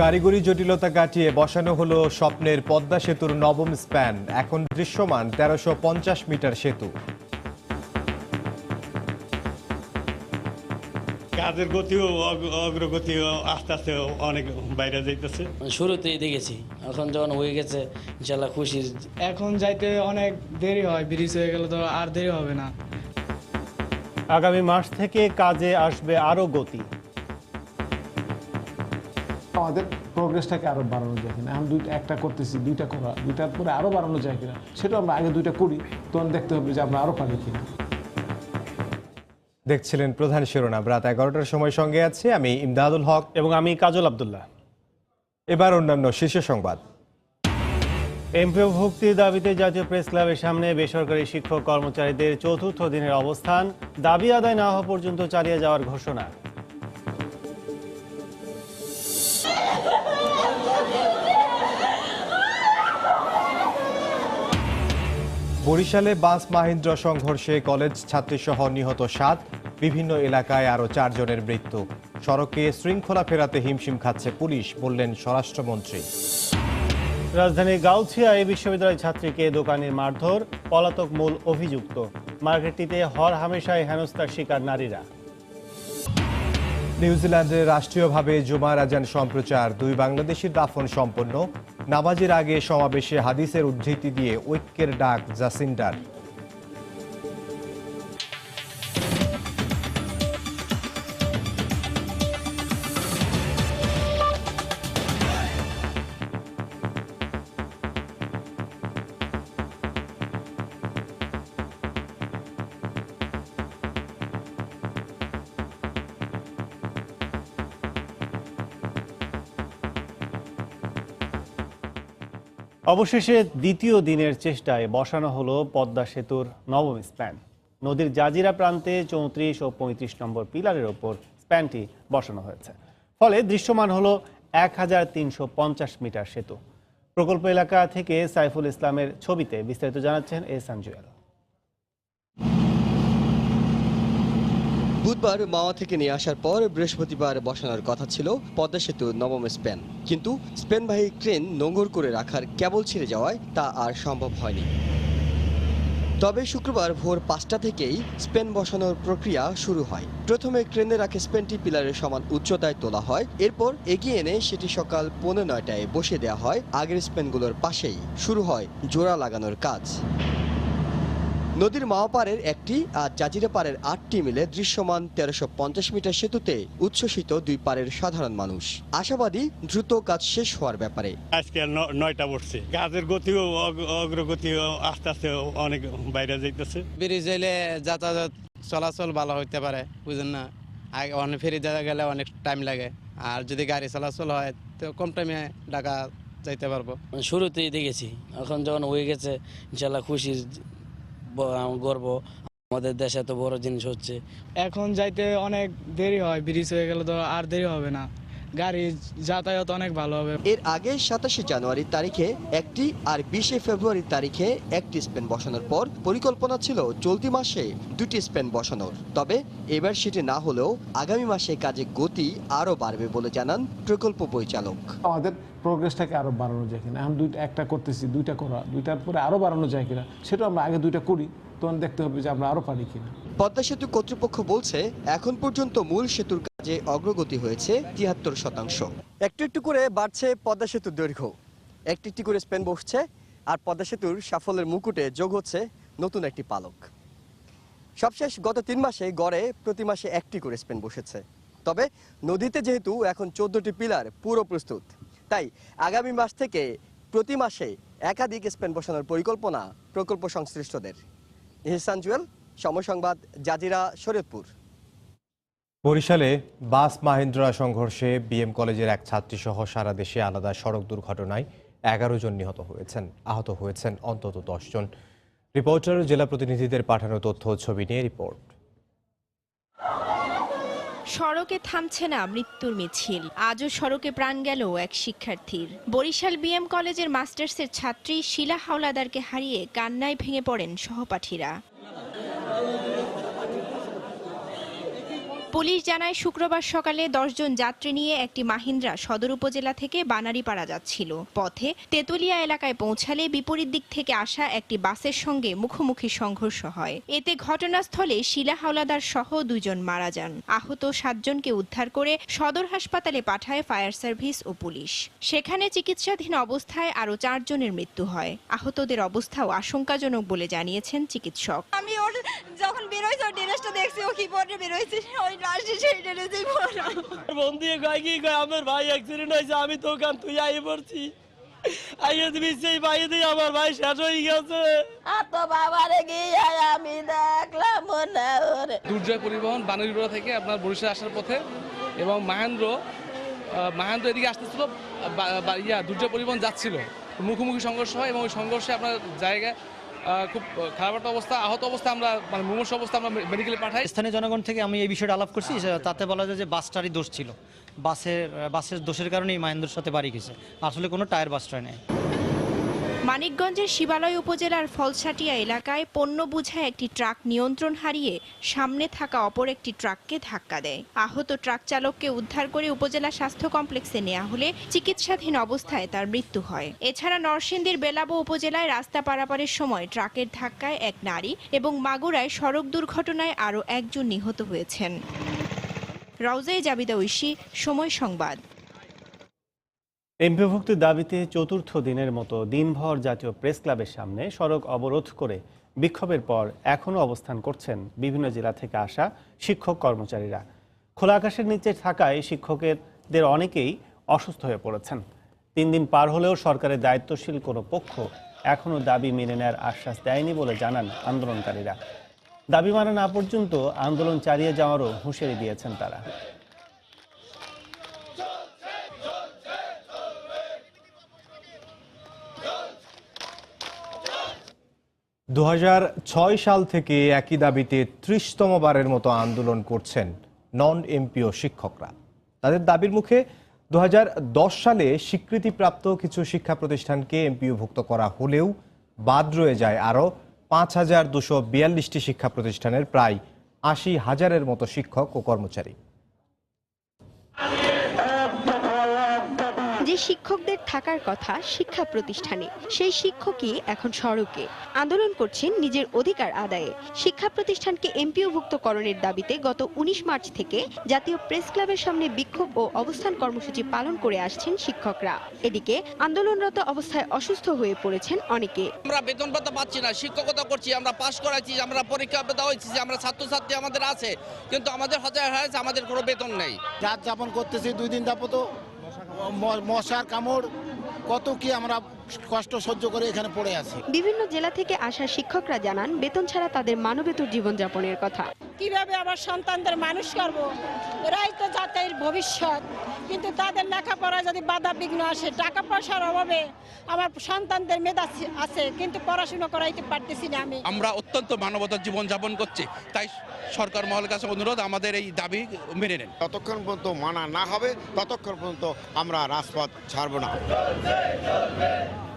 কারিগরি জটিলতা কাটিয়ে বসানো হলো স্বপ্নের পদ্মা সেতুর নবম স্প্যান। এখন দৃশ্যমান ১৩৫০ মিটার সেতু। কাজের গতিও অগ্রগতিও আস্তে আস্তে অনেক বাইরে যাইতেছে। শুরুতেই দেখেছি, এখন যখন হয়ে গেছে ইনশাল্লাহ খুশি। এখন যাইতে অনেক দেরি হয়, ব্রিজ হয়ে গেলে তো আর দেরি হবে না। আগামী মাস থেকে কাজে আসবে আরও গতি। আমাদের প্রোগ্রেসটাকে আরো বাড়ানো যায় কিনা, আমি একটা করতেছি, দুইটা করা, দুইটার পরে আরো বাড়ানো যায় কিনা, সেটা আমরা আগে দুইটা করি, তখন দেখতে হবে যে আমরা আরো পারি কিনা। দেখছিলেন প্রধান শিরোনাম। রাত ১১টার সময় সঙ্গে আছি আমি ইমদাদুল হক এবং আমি কাজল আব্দুল্লাহ। এবার অন্যান্য শীর্ষ সংবাদ। এমপিওভুক্তির দাবিতে জাতীয় প্রেস ক্লাবের সামনে বেসরকারি শিক্ষক কর্মচারীদের চতুর্থ দিনের অবস্থান, দাবি আদায় না হওয়া পর্যন্ত চালিয়ে যাওয়ার ঘোষণা। বরিশালে বাস মাহিন্দ্রা সংঘর্ষে কলেজ ছাত্রীসহ নিহত ৭, বিভিন্ন এলাকায় আরও ৪ জনের মৃত্যু। সড়কে শৃঙ্খলা ফেরাতে হিমশিম খাচ্ছে পুলিশ, বললেন স্বরাষ্ট্রমন্ত্রী। রাজধানীর গাউছিয়ায় বিশ্ববিদ্যালয় ছাত্রীকে দোকানের মারধর, পলাতক মূল অভিযুক্ত। মার্কেটটিতে হর হামেশায় হেনস্থার শিকার নারীরা। নিউজিল্যান্ডে রাষ্ট্রীয়ভাবে জুমার আজান সম্প্রচার, ২ বাংলাদেশির দাফন সম্পন্ন। নামাজের আগে সমাবেশে হাদিসের উদ্ধৃতি দিয়ে ঐক্যের ডাক জাসিন্ডার। অবশেষে দ্বিতীয় দিনের চেষ্টায় বসানো হলো পদ্মা সেতুর নবম স্প্যান। নদীর জাজিরা প্রান্তে ৩৪ ও ৩৫ নম্বর পিলারের ওপর স্প্যানটি বসানো হয়েছে। ফলে দৃশ্যমান হলো ১৩৫০ মিটার সেতু। প্রকল্প এলাকা থেকে সাইফুল ইসলামের ছবিতে বিস্তারিত জানাচ্ছেন এহসান জুয়েল। বুধবার মাওয়া থেকে নিয়ে আসার পর বৃহস্পতিবার বসানোর কথা ছিল পদ্মা সেতুর নবম স্প্যান, কিন্তু স্প্যানবাহী ক্রেন নোঙর করে রাখার কেবল ছেড়ে যাওয়ায় তা আর সম্ভব হয়নি। তবে শুক্রবার ভোর ৫টা থেকেই স্প্যান বসানোর প্রক্রিয়া শুরু হয়। প্রথমে ক্রেনে রাখা স্প্যানটি পিলারের সমান উচ্চতায় তোলা হয়, এরপর এগিয়ে এনে সেটি সকাল ৯:১৫টায় বসিয়ে দেওয়া হয়। আগের স্প্যানগুলোর পাশেই শুরু হয় জোড়া লাগানোর কাজ। নদীর মাওয়া পাড়ের ১টি আর জাজিরা পাড়ের ৮টি মিলে দৃশ্যমান ১৩৫০ মিটার সেতুতে উচ্ছ্বসিত ২ পাড়ের সাধারণ মানুষ, আশাবাদী দ্রুত কাজ শেষ হওয়ার ব্যাপারে। আজকে ৯টা বসছে, কাজের গতিও অগ্রগতিও আস্তে আস্তে অনেক বাইরে যাইতেছে। ব্রিজ হইলে যাতায়াত চলাচল ভালো হইতে পারে, বুঝেন না। আগে অনেক ফেরি দেওয়া গেলে অনেক টাইম লাগে, আর যদি গাড়ি চলাচল হয় তো কম টাইমে ঢাকা যাইতে পারবো। শুরুতেই দেখেছি, এখন যখন হয়ে গেছে ইনশাল্লাহ খুশি, গর্ব। আমাদের দেশে এত বড় জিনিস হচ্ছে। এখন যাইতে অনেক দেরি হয়, ব্রিজ হয়ে গেলে তো আর দেরি হবে না, গাড়ি যাতায়াত অনেক ভালো হবে। এর আগে ২৭শে জানুয়ারি তারিখে একটি আর ২০শে ফেব্রুয়ারি তারিখে একটি স্প্যান বসানোর পর পরিকল্পনা ছিল চলতি মাসে ২টি স্প্যান বসানোর। তবে এবার সেটি না হলেও আগামী মাসে কাজে গতি আরও বাড়বে বলে জানান প্রকল্প পরিচালক। আমাদের প্রোগ্রেসটাকে আরো বাড়ানো যায় কিনা, আমি একটা করতেছি, দুইটা করা, দুইটার পরে আরো বাড়ানো যায় কিনা, সেটা আমরা আগে দুইটা করি, তখন দেখতে হবে যে আমরা আরো পারি কিনা। পদ্মা সেতু কর্তৃপক্ষ বলছে এখন পর্যন্ত মূল সেতুর কাজে অগ্রগতি হয়েছে ৭৩%। একটু একটু করে বাড়ছে পদ্মা সেতুর দৈর্ঘ্য, একটি একটি করে স্প্যান বসছে, আর পদ্মা সেতুর সাফল্যের মুকুটে যোগ হচ্ছে নতুন একটি পালক। সবশেষ গত ৩ মাসে গড়ে প্রতি মাসে একটি করে স্প্যান বসেছে। তবে নদীতে যেহেতু এখন ১৪টি পিলার পুরো প্রস্তুত, তাই আগামী মাস থেকে প্রতি মাসে একাধিক স্প্যান বসানোর পরিকল্পনা প্রকল্প সংশ্লিষ্টদের। এহসান জুয়েল, সময় সংবাদ, জাজিরা, শরীয়তপুর। বরিশালে বাস মাহিন্দ্রা সংঘর্ষে বিএম কলেজের এক ছাত্রীসহ সারা দেশে আলাদা সড়ক দুর্ঘটনায় ১১ জন নিহত হয়েছেন, আহত হয়েছেন অন্তত ১০ জন। রিপোর্টার জেলা প্রতিনিধিদের পাঠানো তথ্য ছবি নিয়ে রিপোর্ট। সড়কে থামছে না মৃত্যুর মিছিল, আজও সড়কে প্রাণ গেল এক শিক্ষার্থীর। বরিশাল বিএম কলেজের মাস্টার্সের ছাত্রী শিলা হাওলাদারকে হারিয়ে কান্নায় ভেঙে পড়েন সহপাঠীরা। পুলিশ জানায় শুক্রবার সকালে 10 জন যাত্রী নিয়ে একটি মাহিন্দ্রা সদর উপজেলা থেকে বানারীপাড়া যাচ্ছিল। পথে তেতুলিয়া এলাকায় পৌঁছালে বিপরীত দিক থেকে আসা একটি বাসের সঙ্গে মুখোমুখি সংঘর্ষ হয়। এতে ঘটনাস্থলে শিলা হাওলাদার সহ 2 জন মারা যান। আহত 7 জনকে উদ্ধার করে সদর হাসপাতালে পাঠায় ফায়ার সার্ভিস ও পুলিশ। সেখানে চিকিৎসাধীন অবস্থায় আরও 4 জনের মৃত্যু হয়। আহতদের অবস্থাও আশঙ্কাজনক বলে জানিয়েছেন চিকিৎসক। আমি ওর যখন বেরোইছে ওর ড্রেসটা দেখছি, ও কি পরে বেরোইছে, ওই লাস্টে সেই ড্রেসেই পরা। বন্ধু কয় কি কয় আমার ভাই অ্যাক্সিডেন্ট হয়েছে, আমি তো ওখান তুই আই পড়ছি, আইয়ে দিবি সেই ভাই দিয়ে আমার ভাই শেষ হয়ে গেছে। আর তো বাবারে গিয়ে আমি দেখলাম না ওরে। দুর্জয় পরিবহন বানারীপাড়া থেকে আপনার বরিশাল আসার পথে এবং মাহেন্দ্র এদিকে আসতেছিল, দুর্জয় পরিবহন যাচ্ছিল, মুখোমুখি সংঘর্ষ হয় এবং ওই সংঘর্ষে আপনার জায়গায় খুব খারাপ একটা অবস্থা, আহত অবস্থা, আমরা মানে মুমূর্ষু অবস্থা আমরা মেডিকেলে পাঠাই। স্থানীয় জনগণ থেকে আমি এই বিষয়টা আলাপ করছি, তাতে বলা যায় যে বাসটারই দোষ ছিল, বাসের দোষের কারণেই মাহেন্দ্রের সাথে বাড়ি গেছে, আসলে কোনো টায়ার বাসটায় নেই। মানিকগঞ্জের শিবালয় উপজেলার ফলসাটিয়া এলাকায় পণ্য বোঝায় একটি ট্রাক নিয়ন্ত্রণ হারিয়ে সামনে থাকা অপর একটি ট্রাককে ধাক্কা দেয়। আহত ট্রাক চালককে উদ্ধার করে উপজেলা স্বাস্থ্য কমপ্লেক্সে নেওয়া হলে চিকিৎসাধীন অবস্থায় তার মৃত্যু হয়। এছাড়া নরসিংদীর বেলাবো উপজেলায় রাস্তা পারাপারের সময় ট্রাকের ধাক্কায় এক নারী এবং মাগুরায় সড়ক দুর্ঘটনায় আরও 1 জন নিহত হয়েছেন। রওজায়ে জাবিদা ঐশী, সময় সংবাদ। এমপিভুক্তির দাবিতে চতুর্থ দিনের মতো দিনভর জাতীয় প্রেস ক্লাবের সামনে সড়ক অবরোধ করে বিক্ষোভের পর এখনও অবস্থান করছেন বিভিন্ন জেলা থেকে আসা শিক্ষক কর্মচারীরা। খোলা আকাশের নিচে থাকায় শিক্ষকদের অনেকেই অসুস্থ হয়ে পড়েছেন। 3 দিন পার হলেও সরকারের দায়িত্বশীল কোনো পক্ষ এখনও দাবি মেনে নেওয়ার আশ্বাস দেয়নি বলে জানান আন্দোলনকারীরা। দাবি মানা না পর্যন্ত আন্দোলন চালিয়ে যাওয়ারও হুঁশিয়ারি দিয়েছেন তারা। 2006 সাল থেকে একই দাবিতে 30তম বারের মতো আন্দোলন করছেন নন এমপিও শিক্ষকরা। তাদের দাবির মুখে 2010 সালে স্বীকৃতিপ্রাপ্ত কিছু শিক্ষা প্রতিষ্ঠানকে এমপিওভুক্ত করা হলেও বাদ রয়ে যায় আরও 5242টি শিক্ষা প্রতিষ্ঠানের প্রায় 80,000-এর মতো শিক্ষক ও কর্মচারী। যে শিক্ষকদের থাকার কথা শিক্ষা প্রতিষ্ঠানে, সেই শিক্ষকই এখন সড়কে আন্দোলন করছেন নিজের অধিকার আদায়ে। শিক্ষা প্রতিষ্ঠানকে এমপিওভুক্তকরণের দাবিতে গত 19 মার্চ থেকে জাতীয় প্রেস ক্লাবের সামনে বিক্ষোভ ও অবস্থান কর্মসূচি পালন করে আসছেন শিক্ষকরা। এদিকে আন্দোলনরত অবস্থায় অসুস্থ হয়ে পড়েছেন অনেকে। আমরা বেতন ভাতা পাচ্ছি না, শিক্ষকতা করছি, আমরা পাশ করাচ্ছি, আমরা পরীক্ষা দেওয়া হয়েছি, আমরা ছাত্রছাত্রী আমাদের আছে, কিন্তু আমাদের হচ্ছে আমাদের কোনো বেতন নেই। রাত যাপন করতেছি 2 দিন যাবত, মশার কামড়, কত কি আমরা কষ্ট সহ্য করে এখানে পড়ে আছি। বিভিন্ন জেলা থেকে আসা শিক্ষকরা জানান বেতন ছাড়া তাদের মানবেতর জীবনযাপনের কথা। কিভাবে আমার সন্তানদের মানুষ করব, এরাই তো জাতির ভবিষ্যৎ, কিন্তু তাদের লেখাপড়া যদি বাধা বিঘ্ন আসে, টাকা পয়সার অভাবে আমার সন্তানদের মেধা আছে কিন্তু পড়াশোনা করাইতে পারতেছি না। আমরা অত্যন্ত মানবতার জীবন যাপন করছি, তাই সরকার মহলের কাছে অনুরোধ আমাদের এই দাবি মেনে নেন। যতক্ষণ পর্যন্ত মানা না হবে ততক্ষণ পর্যন্ত আমরা রাজপথ ছাড়ব না।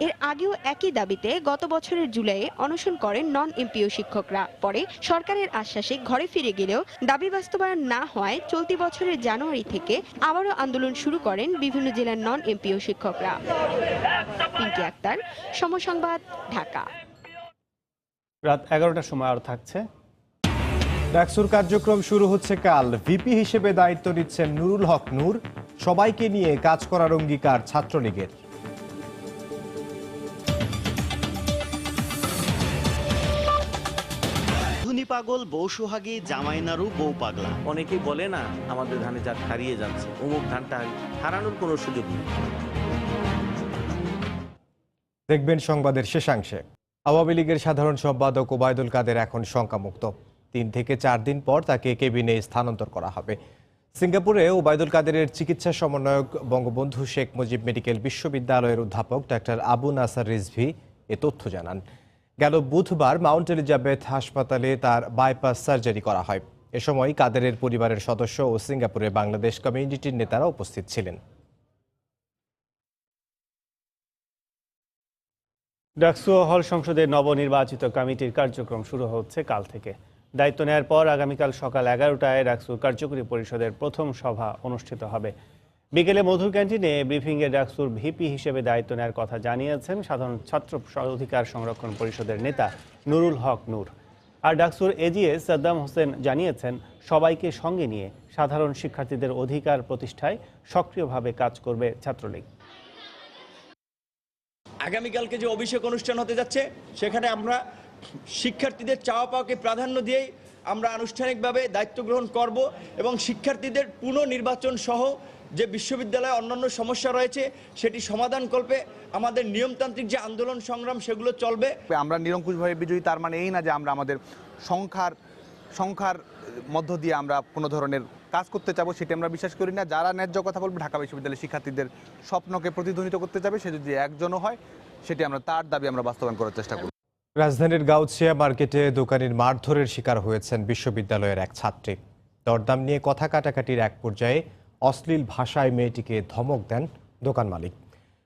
এর আগেও একই দাবিতে গত বছরের জুলাইয়ে অনশন করেন নন এমপিও শিক্ষকরা। পরে সরকারের আশ্বাসে ঘরে ফিরে গেলেও দাবি বাস্তবায়ন না হওয়ায় চলতি বছরের জানুয়ারি থেকে আবারও আন্দোলন শুরু করেন বিভিন্ন জেলার নন এমপিও শিক্ষকরা। পিঙ্কি আক্তার, সময় সংবাদ, ঢাকা। রাত 11টার সময় আরও থাকছে। ডাকসুর কার্যক্রম শুরু হচ্ছে কাল। ভিপি হিসেবে দায়িত্ব নিচ্ছেন নুরুল হক নূর। সবাইকে নিয়ে কাজ করার অঙ্গীকার ছাত্রলীগের। পাগল, বউ সোহাগী, জামাই নাড়ু, বউ পাগলা। অনেকেই বলে না আমাদের ধানে জাত হারিয়ে যাচ্ছে, অমুক ধানটা হারানোর কোনো সুযোগ নেই। দেখবেন সংবাদের শেষাংশে। আওয়ামী লীগের সাধারণ সম্পাদক ওবায়দুল কাদের এখন শঙ্কামুক্ত। 3 থেকে 4 দিন পর তাকে কেবিনে স্থানান্তর করা হবে। সিঙ্গাপুরে ওবায়দুল কাদেরের চিকিৎসা সমন্বয়ক বঙ্গবন্ধু শেখ মুজিব মেডিকেল বিশ্ববিদ্যালয়ের অধ্যাপক ডাক্তার আবু নাসার রিজভী এ তথ্য জানান। গেল বুধবার মাউন্ট এলিজাবেথ হাসপাতালে তার বাইপাস সার্জারি করা হয়। এ সময় কাদেরের পরিবারের সদস্য ও সিঙ্গাপুরের বাংলাদেশ কমিউনিটির নেতারা উপস্থিত ছিলেন। ডাকসু হল সংসদের নবনির্বাচিত কমিটির কার্যক্রম শুরু হচ্ছে কাল থেকে। দায়িত্ব নেওয়ার পর আগামীকাল সকাল 11টায় ডাকসুর কার্যকরী পরিষদের প্রথম সভা অনুষ্ঠিত হবে। বিকেলে মধুর ক্যান্টিনে ব্রিফিংয়ে ডাকসুর ভিপি হিসেবে দায়িত্ব নেওয়ার কথা জানিয়েছেন সাধারণ ছাত্র অধিকার সংরক্ষণ পরিষদের নেতা নুরুল হক নূর। আর ডাকসুর এজিএস সাদ্দাম হোসেন জানিয়েছেন সবাইকে সঙ্গে নিয়ে সাধারণ শিক্ষার্থীদের অধিকার প্রতিষ্ঠায় সক্রিয়ভাবে কাজ করবে ছাত্রলীগ। আগামীকালকে যে অভিষেক অনুষ্ঠান হতে যাচ্ছে সেখানে আমরা শিক্ষার্থীদের চাওয়া পাওয়াকে প্রাধান্য দিয়েই আমরা আনুষ্ঠানিকভাবে দায়িত্ব গ্রহণ করব এবং শিক্ষার্থীদের পুনর্নির্বাচন সহ যে বিশ্ববিদ্যালয়ে অন্যান্য সমস্যা রয়েছে সেটি সমাধানকল্পে আমাদের নিয়মতান্ত্রিক যে আন্দোলন সংগ্রাম সেগুলো চলবে। আমরা নিরঙ্কুশভাবে বিজয়ী তার মানে এই না যে আমরা আমাদের সংখ্যার মধ্য দিয়ে আমরা কোনো ধরনের কাজ করতে চাবো, সেটি আমরা বিশ্বাস করি না। যারা ন্যায্য কথা বলবে, ঢাকা বিশ্ববিদ্যালয়ের শিক্ষার্থীদের স্বপ্নকে প্রতিধ্বনিত করতে চাবে, সে যদি একজনও হয় সেটি আমরা তার দাবি আমরা বাস্তবায়ন করার চেষ্টা করি। রাজধানীর গাউছিয়া মার্কেটে দোকানির মারধরের শিকার হয়েছেন বিশ্ববিদ্যালয়ের এক ছাত্রী। দরদাম নিয়ে কথা কাটাকাটির এক পর্যায়ে অশ্লীল ভাষায় মেয়েটিকে ধমক দেন দোকান মালিক।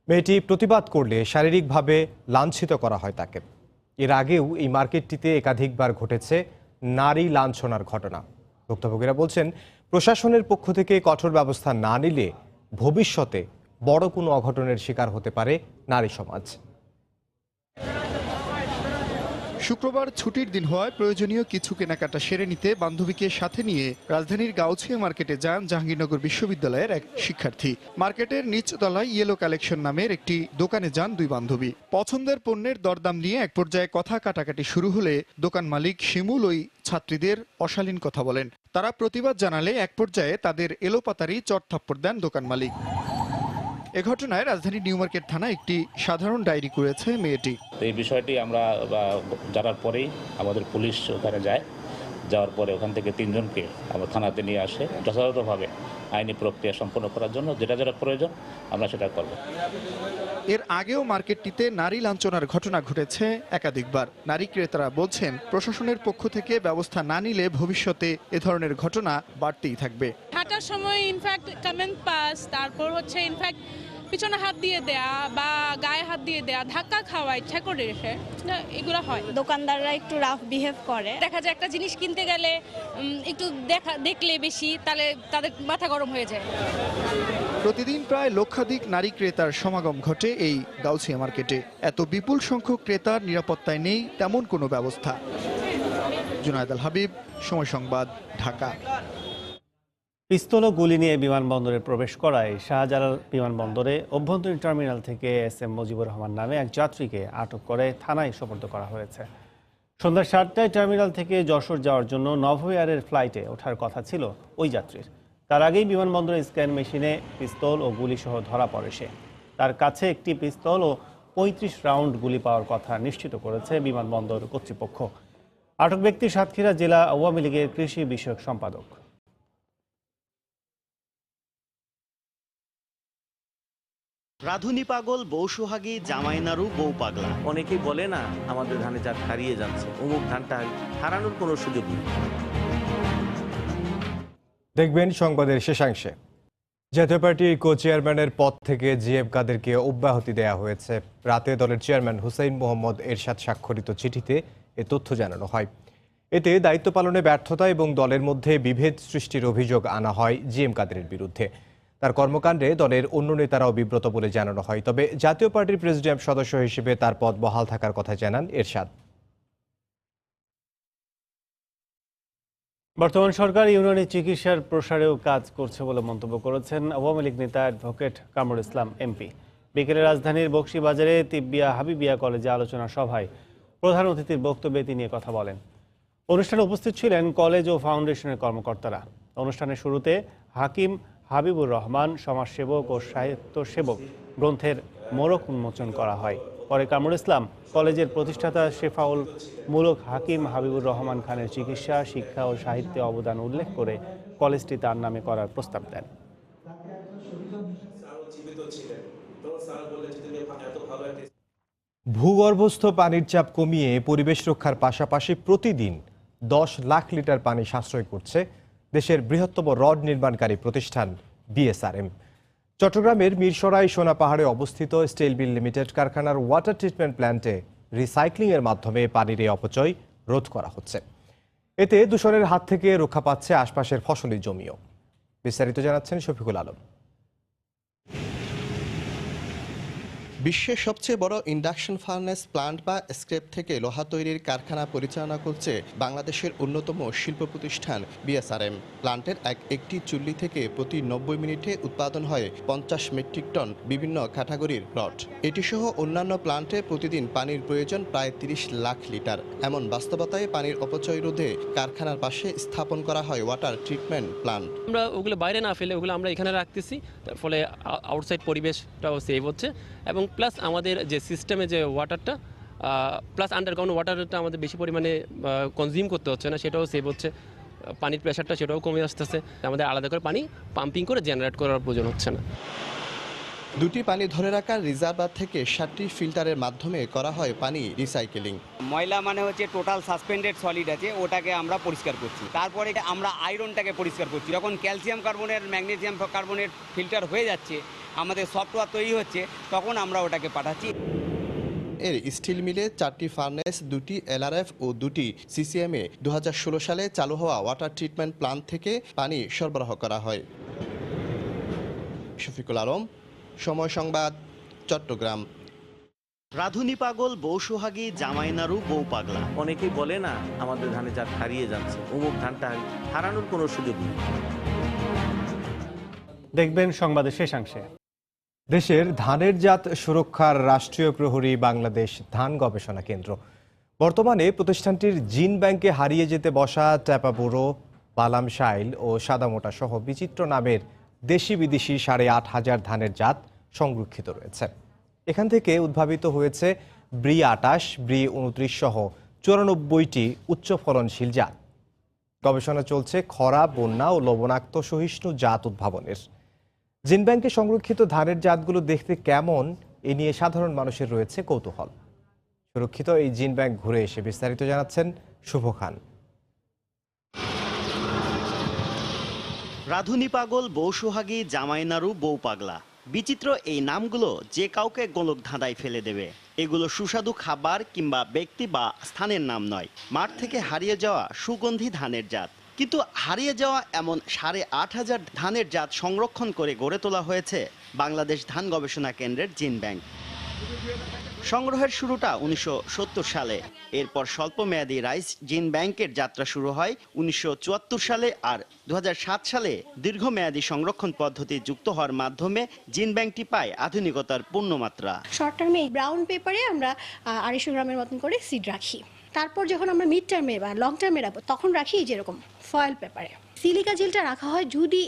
মেয়েটি প্রতিবাদ করলে শারীরিকভাবে লাঞ্ছিত করা হয় তাকে। এর আগেও এই মার্কেটটিতে একাধিকবার ঘটেছে নারী লাঞ্ছনার ঘটনা। ভুক্তভোগীরা বলছেন প্রশাসনের পক্ষ থেকে কঠোর ব্যবস্থা না নিলে ভবিষ্যতে বড় কোনো অঘটনের শিকার হতে পারে নারী সমাজ। শুক্রবার ছুটির দিন হওয়ায় প্রয়োজনীয় কিছু কেনাকাটা সেরে নিতে বান্ধবীকে সাথে নিয়ে রাজধানীর গাউছিয়া মার্কেটে যান জাহাঙ্গীরনগর বিশ্ববিদ্যালয়ের এক শিক্ষার্থী। মার্কেটের নিচতলায় ইয়েলো কালেকশন নামের একটি দোকানে যান দুই বান্ধবী। পছন্দের পণ্যের দরদাম নিয়ে এক পর্যায়ে কথা কাটাকাটি শুরু হলে দোকান মালিক শিমুল ওই ছাত্রীদের অশালীন কথা বলেন। তারা প্রতিবাদ জানালে এক পর্যায়ে তাদের এলোপাতারি চড়থাপ্পড় দেন দোকান মালিক। এ ঘটনায় রাজধানী নিউ মার্কেট থানায় একটি সাধারণ ডায়েরি করেছে মেয়েটি। এই বিষয়টি আমরা জানার পরেই আমাদের পুলিশ ওখানে যায়। যাওয়ার পরে ওখান থেকে 3 জনকে আমরা থানাতে নিয়ে আসে যথাযথভাবে আইনি প্রক্রিয়া সম্পন্ন করার জন্য যেটা যেটা প্রয়োজন আমরা সেটা করব। এর আগেও মার্কেটটিতে নারী লাঞ্ছনার ঘটনা ঘটেছে একাধিকবার। নারী ক্রেতারা বলছেন প্রশাসনের পক্ষ থেকে ব্যবস্থা না নিলে ভবিষ্যতে এ ধরনের ঘটনা বাড়তেই থাকবে। হাঁটার সময় ইনফ্যাক্ট কমেন্ট পাস, তারপর হচ্ছে ইনফ্যাক্ট পিছনে হাত দিয়ে দেয়া বা গায়ে হাত দিয়ে দেয়া, ধাক্কা খাওয়া ইচ্ছা করে রেখে এগুলো হয়। দোকানদাররা একটু রাফ বিহেভ করে। দেখা যায় একটা জিনিস কিনতে গেলে একটু দেখলে বেশি তাহলে তাদের মাথা গরম হয়ে যায়। প্রতিদিন প্রায় লক্ষাধিক নারী ক্রেতার সমাগম ঘটে এই গাউছিয়া মার্কেটে। এত বিপুল সংখ্যক ক্রেতার নিরাপত্তায় নেই তেমন কোনো ব্যবস্থা। জুনায়েদ আল হাবিব, সময় সংবাদ, ঢাকা। পিস্তল ও গুলি নিয়ে বিমানবন্দরে প্রবেশ করায় শাহজালাল বিমানবন্দরে অভ্যন্তরীণ টার্মিনাল থেকে SM মুজিবুর রহমান নামে এক যাত্রীকে আটক করে থানায় সোপর্দ করা হয়েছে। সন্ধ্যা 7টায় টার্মিনাল থেকে যশোর যাওয়ার জন্য নভো এয়ারের ফ্লাইটে ওঠার কথা ছিল ওই যাত্রীর। তার আগেই বিমানবন্দরের স্ক্যান মেশিনে পিস্তল ও গুলি সহ ধরা পড়ে সে। তার কাছে একটি পিস্তল ও 35 রাউন্ড গুলি পাওয়ার কথা নিশ্চিত করেছে বিমানবন্দর কর্তৃপক্ষ। আটক ব্যক্তি সাতক্ষীরা জেলা আওয়ামী লীগের কৃষি বিষয়ক সম্পাদক। রাধুনী পাগল, বউ সোহাগী, জামাই নাড়ু, বউ পাগলা। অনেকেই বলে না আমাদের ধানে জাত হারিয়ে যাচ্ছে, অমুক ধানটা হারানোর কোনো সুযোগ নেই। দেখবেন সংবাদের শেষাংশে জাতীয় পার্টির কো চেয়ারম্যানের পদ থেকে জিএম কাদেরকে অব্যাহতি দেওয়া হয়েছে। রাতে দলের চেয়ারম্যান হুসাইন মোহাম্মদ এরশাদ স্বাক্ষরিত চিঠিতে এ তথ্য জানানো হয়। এতে দায়িত্ব পালনে ব্যর্থতা এবং দলের মধ্যে বিভেদ সৃষ্টির অভিযোগ আনা হয় জিএম কাদেরের বিরুদ্ধে। তার কর্মকাণ্ডে দলের অন্য নেতারাও বিব্রত বলে জানানো হয়। তবে জাতীয় পার্টির প্রেসিডিয়াম সদস্য হিসেবে তার পদ বহাল থাকার কথা জানান এরশাদ। বর্তমান সরকার ইউনানি চিকিৎসার প্রসারেও কাজ করছে বলে মন্তব্য করেছেন আওয়ামী লীগ নেতা অ্যাডভোকেট কামরুল ইসলাম এমপি। বিকেলে রাজধানীর বকশীবাজারে তিব্বিয়া হাবিবিয়া কলেজে আলোচনা সভায় প্রধান অতিথির বক্তব্যে তিনি কথা বলেন। অনুষ্ঠানে উপস্থিত ছিলেন কলেজ ও ফাউন্ডেশনের কর্মকর্তারা। অনুষ্ঠানের শুরুতে হাকিম হাবিবুর রহমান সমাজসেবক ও সাহিত্য সেবক গ্রন্থের মোড়ক উন্মোচন করা হয়। পরে কামরুল ইসলাম কলেজের প্রতিষ্ঠাতা শেফাউল মুলক হাকিম হাবিবুর রহমান খানের চিকিৎসা, শিক্ষা ও সাহিত্যে অবদান উল্লেখ করে কলেজটি তার নামে করার প্রস্তাব দেন। ভূগর্ভস্থ পানির চাপ কমিয়ে পরিবেশ রক্ষার পাশাপাশি প্রতিদিন 10 লাখ লিটার পানি সাশ্রয় করছে দেশের বৃহত্তম রড নির্মাণকারী প্রতিষ্ঠান BSRM। চট্টগ্রামের মিরসরাই সোনা পাহাড়ে অবস্থিত স্টিল মিল লিমিটেড কারখানার ওয়াটার ট্রিটমেন্ট প্ল্যান্টে রিসাইক্লিংয়ের মাধ্যমে পানির এই অপচয় রোধ করা হচ্ছে। এতে দূষণের হাত থেকে রক্ষা পাচ্ছে আশপাশের ফসলের জমিও। বিস্তারিত জানাচ্ছেন শফিকুল আলম। বিশ্বের সবচেয়ে বড় ইন্ডাকশন ফার্নেস প্লান্ট বা স্ক্র্যাপ থেকে লোহা তৈরির কারখানা পরিচালনা করছে বাংলাদেশের অন্যতম শিল্প প্রতিষ্ঠান বিএসআরএম। প্লান্টের একটি চুল্লি থেকে প্রতি 90 মিনিটে উৎপাদন হয় 50 মেট্রিক টন বিভিন্ন ক্যাটাগরির রড। এটি সহ অন্যান্য প্লান্টে প্রতিদিন পানির প্রয়োজন প্রায় 30 লাখ লিটার। এমন বাস্তবতায় পানির অপচয় রোধে কারখানার পাশে স্থাপন করা হয় ওয়াটার ট্রিটমেন্ট প্লান্ট। আমরা ওগুলো বাইরে না ফেলে ওগুলো আমরা এখানে রাখতেছি, তার ফলে আউটসাইড পরিবেশটাও সেভ হচ্ছে এবং প্লাস আমাদের যে সিস্টেমে যে ওয়াটারটা প্লাস আন্ডারগ্রাউন্ড ওয়াটারটা আমাদের বেশি পরিমাণে কনজিউম করতে হচ্ছে না, সেটাও সেভ হচ্ছে। পানির প্রেশারটা সেটাও কমে আসতেছে, আমাদের আলাদা করে পানি পাম্পিং করে জেনারেট করার প্রয়োজন হচ্ছে না। দুটি পানি ধরে রাখার রিজার্ভার থেকে 60টি ফিল্টারের মাধ্যমে করা হয় পানি রিসাইকেলিং। ময়লা মানে হচ্ছে টোটাল সাসপেন্ডেড সলিড আছে, ওটাকে আমরা পরিষ্কার করছি। তারপরে আমরা আয়রনটাকে পরিষ্কার করছি। যখন calcium carbonate magnesium carbonate filter হয়ে যাচ্ছে, আমাদের সফটওয়্যার তৈরি হচ্ছে, তখন আমরা ওটাকে পাঠাচ্ছি। এর স্টিল মিলে 4টি ফার্নেস, 2টি এলআরএফ ও 2টি সিসিএমে 2016 সালে চালু হওয়া ওয়াটার ট্রিটমেন্ট প্লান্ট থেকে পানি সরবরাহ করা হয়। শফিকুল আলম, সময় সংবাদ, চট্টগ্রাম। রাধুনী পাগল, বউ সোহাগী, জামাই নাড়ু, বউ পাগলা। অনেকেই বলে না আমাদের ধানে জাত হারিয়ে যাচ্ছে, অমুক ধানটা হারানোর কোনো সুযোগ নেই। দেখবেন সংবাদের শেষাংশে। দেশের ধানের জাত সুরক্ষার রাষ্ট্রীয় প্রহরী বাংলাদেশ ধান গবেষণা কেন্দ্র। বর্তমানে প্রতিষ্ঠানটির জিন ব্যাংকে হারিয়ে যেতে বসা ট্যাপা বুড়ো, বালাম শাইল ও সাদামোটা সহ বিচিত্র নামের দেশি বিদেশি 8,500 ধানের জাত সংরক্ষিত রয়েছে। এখান থেকে উদ্ভাবিত হয়েছে ব্রি 28, ব্রি 29 সহ 94টি উচ্চ ফলনশীল জাত। গবেষণা চলছে খরা, বন্যা ও লবণাক্ত সহিষ্ণু জাত উদ্ভাবনের। জিন ব্যাংকে সংরক্ষিত ধানের জাতগুলো দেখতে কেমন, এ নিয়ে সাধারণ মানুষের রয়েছে কৌতূহল। সুরক্ষিত এই জিন ব্যাংক ঘুরে এসে বিস্তারিত জানাচ্ছেন শুভ খান। রাধুনী পাগল, বউ সোহাগী, জামাই নাড়ু, বউ পাগলা। বিচিত্র এই নামগুলো যে কাউকে গোলক ধাঁধায় ফেলে দেবে। এগুলো সুস্বাদু খাবার কিংবা ব্যক্তি বা স্থানের নাম নয়, মাঠ থেকে হারিয়ে যাওয়া সুগন্ধি ধানের জাত। কিন্তু হারিয়ে যাওয়া এমন 8,500 ধানের জাত সংরক্ষণ করে গড়ে তোলা হয়েছে বাংলাদেশ ধান গবেষণা কেন্দ্রের জিন ব্যাংক। সংগ্রহের শুরুটা 1970 সালে। এরপর স্বল্পমেয়াদী রাইস জিন ব্যাংকের যাত্রা শুরু হয় 1974 সালে, আর 2007 সালে দীর্ঘমেয়াদী সংরক্ষণ পদ্ধতি যুক্ত হওয়ার মাধ্যমে জিন ব্যাংকটি পায় আধুনিকতার পূর্ণমাত্রা। শর্ট টার্মে ব্রাউন পেপারে আমরা 250 গ্রামের মতন করে সিড রাখি। তারপর যখন আমরা মিড টার্মে বা লং টার্মে রাখবো, তখন রাখি যেরকম ফয়েল পেপারে। সিলিকা জেলটা রাখা হয় যদি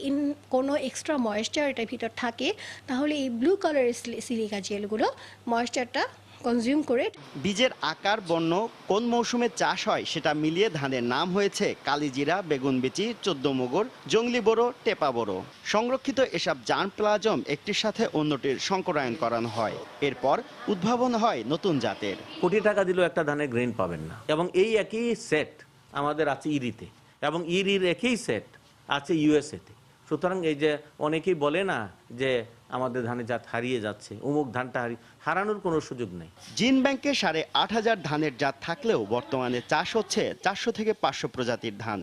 কোনো এক্সট্রা ময়েশ্চার এটার ভিতর থাকে, তাহলে এই ব্লু কালারের সিলিকা জেলগুলো ময়েশ্চারটা কনজিউম করে। বীজের আকার, বর্ণ, কোন মৌসুমে চাষ হয় সেটা মিলিয়ে ধানের নাম হয়েছে কালিজিরা, বেগুনবিচি, 14 মগর, জংলি বোরো, টেপা বোরো। সংরক্ষিত এসব জার্ম প্লাজম একটির সাথে অন্যটির সংকরায়ন করানো হয়। এরপর উদ্ভাবন হয় নতুন জাতের। কোটি টাকা দিলেও একটা ধানের গ্রেন পাবেন না। এবং এই একই সেট আমাদের আছে ইরিতে, এবং ইরির একই সেট আছে ইউএসএতে। সুতরাং এই যে অনেকেই বলে না যে আমাদের ধানের জাত হারিয়ে যাচ্ছে, অমুক ধানটা হারানোর কোনো সুযোগ নেই। জিন ব্যাংকে 8,500 ধানের জাত থাকলেও বর্তমানে চাষ হচ্ছে 400 থেকে 500 প্রজাতির ধান।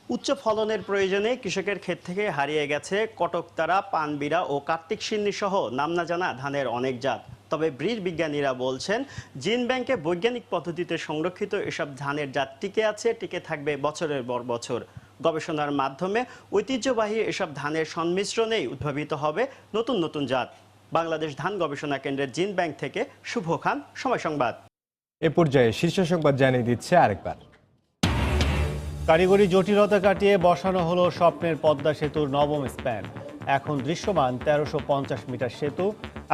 উচ্চ ফলনের প্রয়োজনে কৃষকের ক্ষেত থেকে হারিয়ে গেছে কটকতারা, পানবিরা ও কার্তিক সিন্নি সহ নাম না জানা ধানের অনেক জাত। তবে ব্রিজ বিজ্ঞানীরা বলছেন, জিন ব্যাংকে বৈজ্ঞানিক পদ্ধতিতে সংরক্ষিত এসব ধানের জাত টিকে আছে, টিকে থাকবে বছরের পর বছর। গবেষণার মাধ্যমে ঐতিহ্যবাহী এসব ধানের সংমিশ্রণেই উদ্ভাবিত হবে নতুন নতুন জাত। বাংলাদেশ ধান গবেষণা কেন্দ্রের জিন ব্যাংক থেকে শুভ খান, সময় সংবাদ। এ পর্যায়ে শীর্ষ সংবাদ জানিয়ে দিচ্ছে আরেকবার। কারিগরি জটিলতা কাটিয়ে বসানো হলো স্বপ্নের পদ্মা সেতুর নবম স্প্যান। এখন দৃশ্যমান 1350 মিটার সেতু।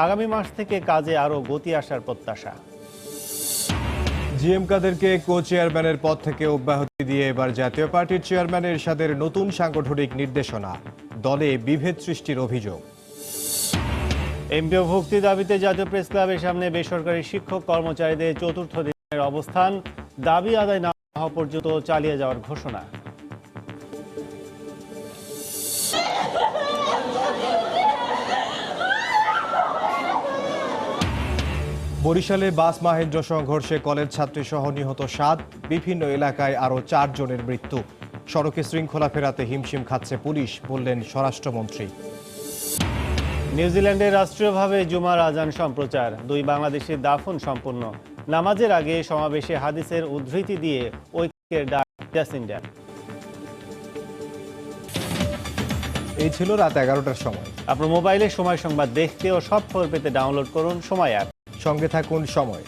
আগামী মাস থেকে কাজে আরও গতি আসার প্রত্যাশা। জিএম কাদেরকে কো চেয়ারম্যানের পদ থেকে অব্যাহতি দিয়ে এবার জাতীয় পার্টির চেয়ারম্যান এরশাদের নতুন সাংগঠনিক নির্দেশনা, দলে বিভেদ সৃষ্টির অভিযোগ। এমপিও ভুক্তি দাবিতে জাতীয় প্রেস ক্লাবের সামনে বেসরকারি শিক্ষক কর্মচারীদের চতুর্থ দিনের অবস্থান। দাবি আদায় না হওয়া পর্যন্ত চালিয়ে যাওয়ার ঘোষণা। বরিশালে বাস মাহেন্দ্র সংঘর্ষে কলেজ ছাত্রী সহ নিহত 7, বিভিন্ন এলাকায় আরও 4 জনের মৃত্যু। সড়কে শৃঙ্খলা ফেরাতে হিমশিম খাচ্ছে পুলিশ, বললেন স্বরাষ্ট্রমন্ত্রী। নিউজিল্যান্ডে রাষ্ট্রীয়ভাবে জুমার আজান সম্প্রচার, 2 বাংলাদেশের দাফন সম্পন্ন। নামাজের আগে সমাবেশে হাদিসের উদ্ধৃতি দিয়ে ঐক্যের ডাক জাসিন্ডার। এই ছিল রাত 11টার সময়। আপনার মোবাইলে সময় সংবাদ দেখতে ও সব খবর পেতে ডাউনলোড করুন সময় অ্যাপ। সঙ্গে থাকুন সময়।